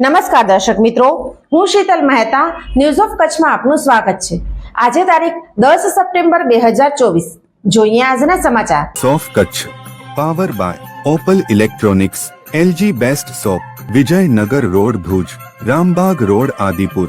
નમસ્કાર દર્શક મિત્રો, હું શીતલ મહેતા ન્યૂઝ ઓફ કચ્છમાં આપનું સ્વાગત છે। આજે તારીખ 10 સપ્ટેમ્બર 2024। જોઈએ આજના સમાચાર। સોફ Kutch power by Opal electronics, LG best shop, Vijaynagar road Bhuj, Rambag road Adipur.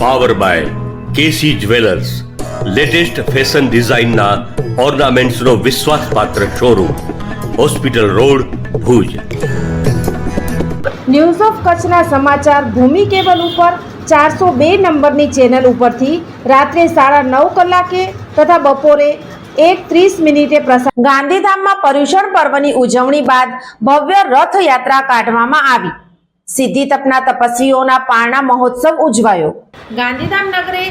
Power by KC jewellers, latest fashion ડિઝાઇનના ઓર્નામેન્ટ્સનો વિશ્વાસપાત્ર showroom, hospital road Bhuj. News of કચ્છના સમાચાર ભૂમિ કેબલ ઉપર 402 નંબરની ચેનલ ઉપરથી રાત્રે 9:30 કલાકે તથા બપોરે 1:30 પ્રસાર। ગાંધીધામમાં પર્યુષણ પર્વની ઉજવણી બાદ ભવ્ય રથયાત્રા કાઢવામાં આવી। સિદ્ધિ તપના તપસ્વીઓના પારણા મહોત્સવ ઉજવાયો। ગાંધીધામ નગરે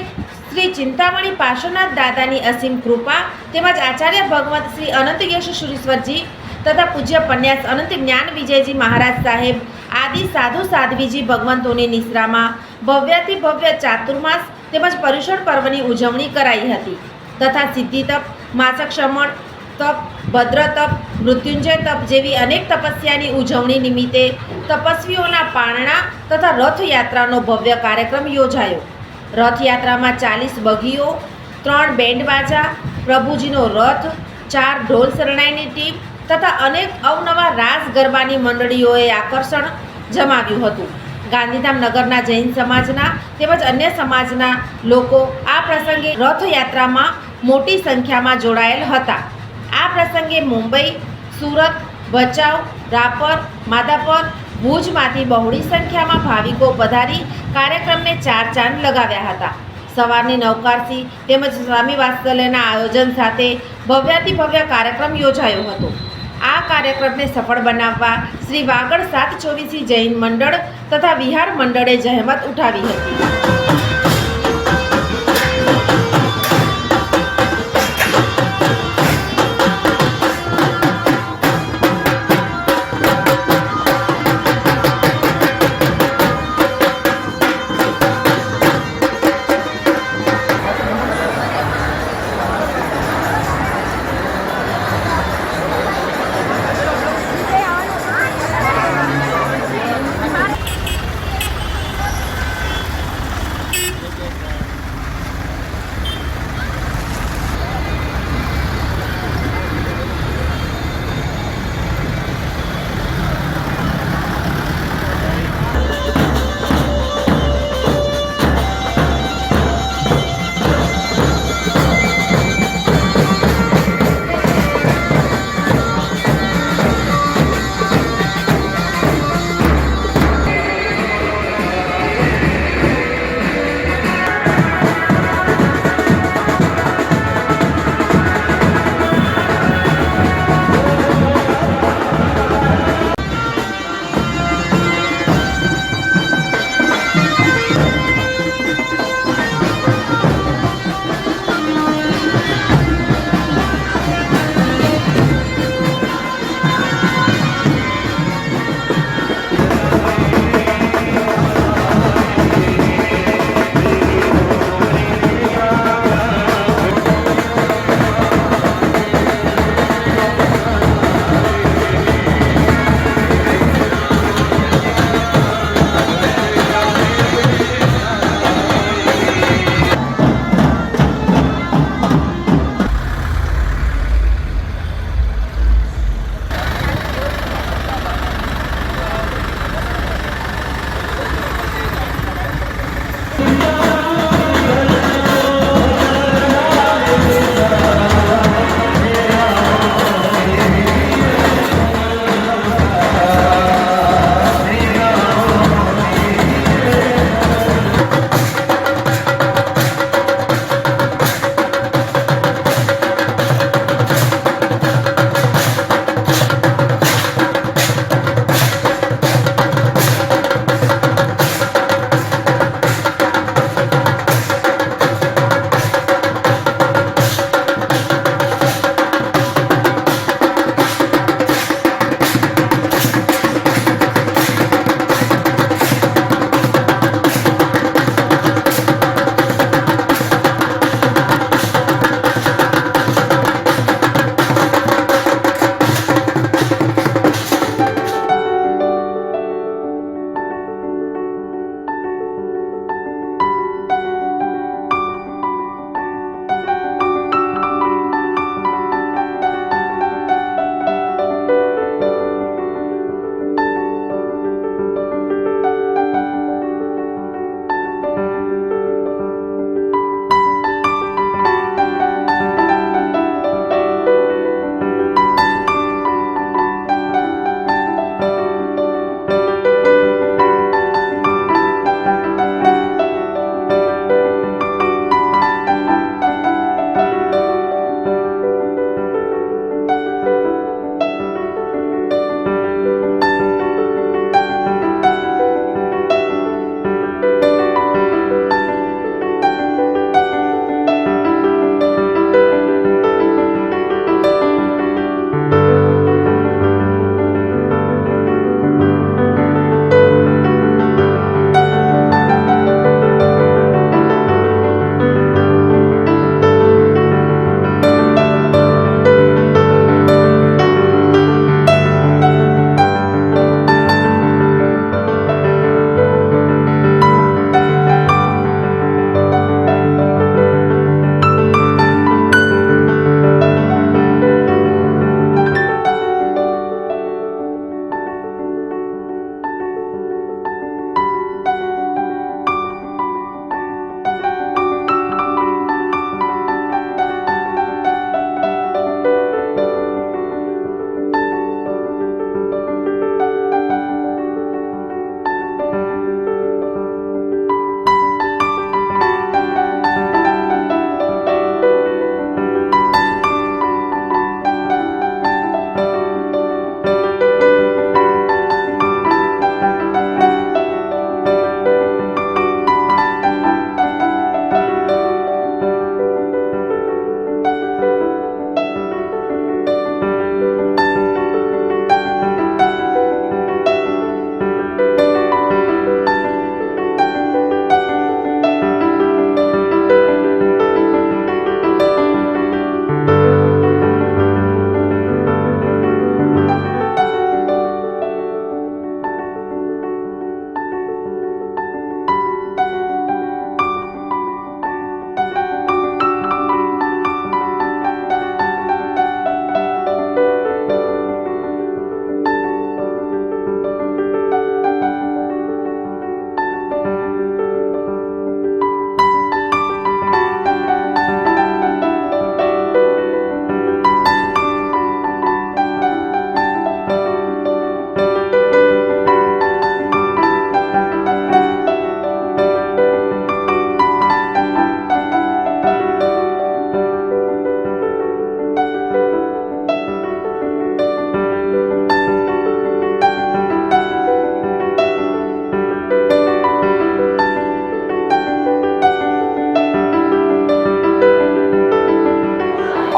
શ્રી ચિંતામણી પાર્શ્વનાથ દાદાની અસીમ કૃપા તેમજ આચાર્ય ભગવંત શ્રી અનંત યશુશ્રીશ્વરજી તથા પૂજ્ય પન્યાસ અનંત જ્ઞાન વિજયજી મહારાજ સાહેબ આદિ સાધુ સાધ્વીજી ભગવંતોની નિશ્રામાં ભવ્યાતિ ભવ્ય ચાતુર્માસ તેમજ પર્યુષણ પર્વની ઉજવણી કરાઈ હતી તથા સિદ્ધિ તપ, માસક શમણ તપ, ભદ્ર તપ, મૃત્યુંજય તપ જેવી અનેક તપસ્યાની ઉજવણી નિમિત્તે તપસ્વીઓના પારણા તથા રથયાત્રાનો ભવ્ય કાર્યક્રમ યોજાયો। રથયાત્રામાં 40 બગીઓ, 3 બેન્ડ બાજા, પ્રભુજીનો રથ, 4 ઢોલ શરણાઈની ટીમ તથા અનેક અવનવા રાસ ગરબાની મંડળીઓએ આકર્ષણ જમાવ્યું હતું। ગાંધીધામ નગરના જૈન સમાજના તેમજ અન્ય સમાજના લોકો આ પ્રસંગે રથયાત્રામાં મોટી સંખ્યામાં જોડાયેલ હતા। આ પ્રસંગે મુંબઈ, સુરત, ભચાઉ, રાપર, માધાપર, ભુજમાંથી બહોળી સંખ્યામાં ભાવિકો પધારી કાર્યક્રમને 4 ચાંદ લગાવ્યા હતા। સવારની નવકારથી તેમજ સ્વામી વાત્સલ્યના આયોજન સાથે ભવ્યાતિ ભવ્ય કાર્યક્રમ યોજાયો હતો। આ કાર્યક્રમને સફળ બનાવવા શ્રી વાગડ 724 જૈન મંડળ તથા વિહાર મંડળે જહેમત ઉઠાવી હતી।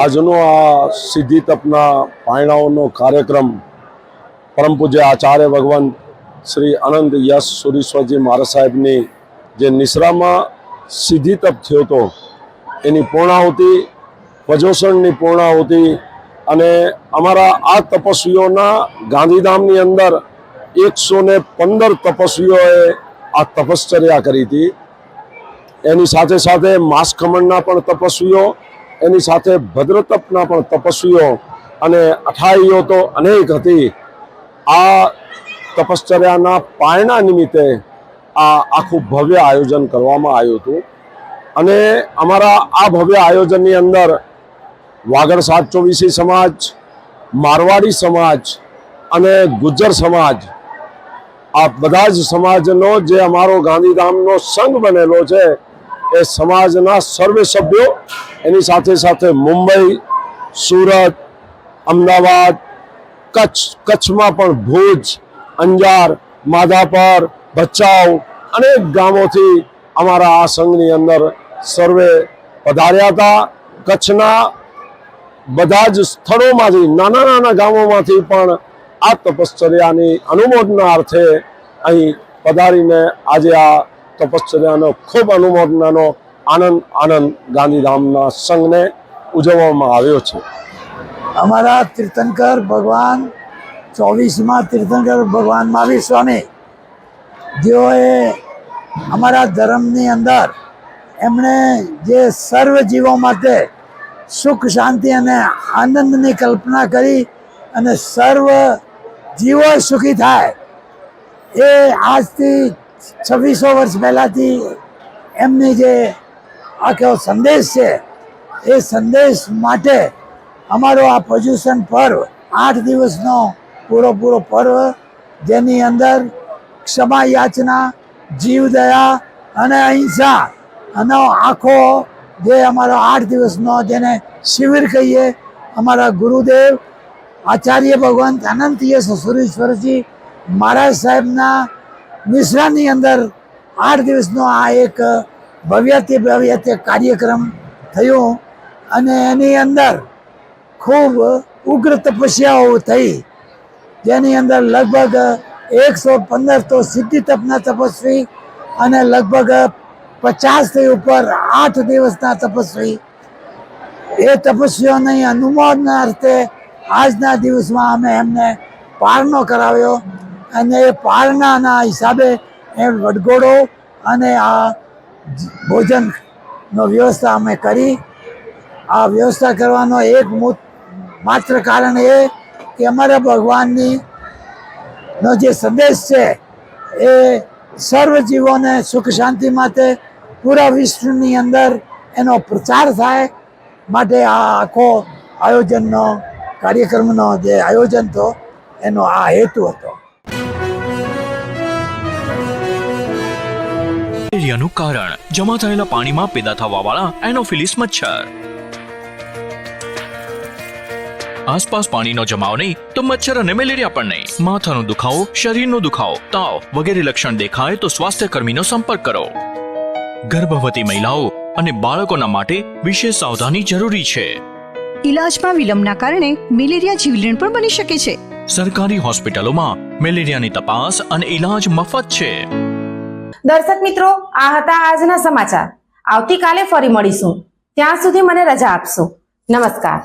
આજનો આ સિદ્ધિ તપના પાયણાઓનો કાર્યક્રમ પરમ પૂજ્ય આચાર્ય ભગવાન શ્રી અનંત યશ સુરીશ્વરજી મહારાજ સાહેબની જે નિશ્રામાં સિદ્ધિ તપ થયો હતો એની પૂર્ણાહુતિ, પ્રજોષણની પૂર્ણાહુતિ અને અમારા આ તપસ્વીઓના ગાંધીધામની અંદર 115 તપસ્વીઓએ આ તપશ્ચર્યા કરી હતી. એની સાથે સાથે માસખમણના પણ તપસ્વીઓ, એની સાથે ભદ્રતપના પણ તપસ્વીઓ અને અઠાઈઓ તો અનેક હતી. આ તપશ્ચર્યાના પારણા નિમિત્તે આ આખું ભવ્ય આયોજન કરવામાં આવ્યું હતું અને અમારા આ ભવ્ય આયોજનની અંદર વાગડ 724 સમાજ, મારવાડી સમાજ અને ગુજ્જર સમાજ, આ બધા જ સમાજનો જે અમારો ગાંધીધામનો સંઘ બનેલો છે એ સમાજના સર્વે સભ્યો, એની સાથે સાથે મુંબઈ, સુરત, અમદાવાદ, કચ્છમાં પણ ભુજ, અંજાર, માધાપર, ભચાઉ અનેક ગામોથી અમારા આ સંઘની અંદર સર્વે પધાર્યા હતા. કચ્છના બધા જ સ્થળોમાંથી, નાના નાના ગામોમાંથી પણ આ તપશ્ચર્યાની અનુમોદના અર્થે અહીં પધારીને આજે આ તપશ્ચર્યાનો ખૂબ અનુમોદનાનો આનંદ ગાંધીધામના સંઘને ઉજવવામાં આવ્યો છે. અમારા તીર્થંકર ભગવાન 24માં તીર્થંકર ભગવાન મહાવીર સ્વામી, જેઓએ અમારા ધર્મની અંદર એમણે જે સર્વ જીવો માટે સુખ, શાંતિ અને આનંદની કલ્પના કરી અને સર્વ જીવો સુખી થાય, એ આજથી 2600 વર્ષ પહેલાંથી એમની જે આખો સંદેશ છે એ સંદેશ માટે અમારો આ પ્રજોષણ પર્વ 8 દિવસનો પૂરો પર્વ, જેની અંદર ક્ષમા યાચના, જીવદયા અને અહિંસા અને આખો જે અમારો 8 દિવસનો જેને શિબિર કહીએ, અમારા ગુરુદેવ આચાર્ય ભગવાન અનંત યશ સુરીશ્વરજી મહારાજ સાહેબના નિશ્રાની અંદર 8 દિવસનો આ એક ભવ્ય કાર્યક્રમ થયો અને એની અંદર ખૂબ ઉગ્ર તપસ્યાઓ થઈ, જેની અંદર લગભગ 115 તો સિદ્ધિ તપના તપસ્વી અને લગભગ 50 થી ઉપર 8 દિવસના તપસ્વી, એ તપસ્વીઓની અનુમોદના અર્થે આજના દિવસમાં અમે એમને પારણો કરાવ્યો અને એ પારણાના હિસાબે એ વડઘોડો અને આ ભોજનનો વ્યવસ્થા અમે કરી. આ વ્યવસ્થા કરવાનો એક માત્ર કારણ એ કે અમારા ભગવાનની નો જે સંદેશ છે એ સર્વ જીવોને સુખ શાંતિ માટે પૂરા વિશ્વની અંદર એનો પ્રચાર થાય માટે આ આખો આયોજનનો કાર્યક્રમનો જે આયોજન હતો એનો આ હેતુ હતો. મેલેરિયાનું કારણ જમા થયેલા પાણીમાં પેદા થવાવાળા એનોફિલિસ મચ્છર. આસપાસ પાણીનો જમાવ નહીં તો મચ્છર અને મેલેરિયા પણ નહીં. માથાનો દુખાવો, શરીરનો દુખાવો, તાવ વગેરે લક્ષણ દેખાય તો સ્વાસ્થ્ય કર્મીનો સંપર્ક કરો. ગર્ભવતી મહિલાઓ અને બાળકોના માટે વિશેષ સાવધાની જરૂરી છે. ઇલાજમાં વિલંબના કારણે મેલેરિયા જીવલેણ પણ બની શકે છે. સરકારી હોસ્પિટલોમાં મેલેરિયાની તપાસ અને ઇલાજ મફત છે. દર્શક મિત્રો, આ હતા આજના સમાચાર. આવતીકાલે ફરી મળીશું. ત્યાં સુધી મને રજા આપશો. નમસ્કાર.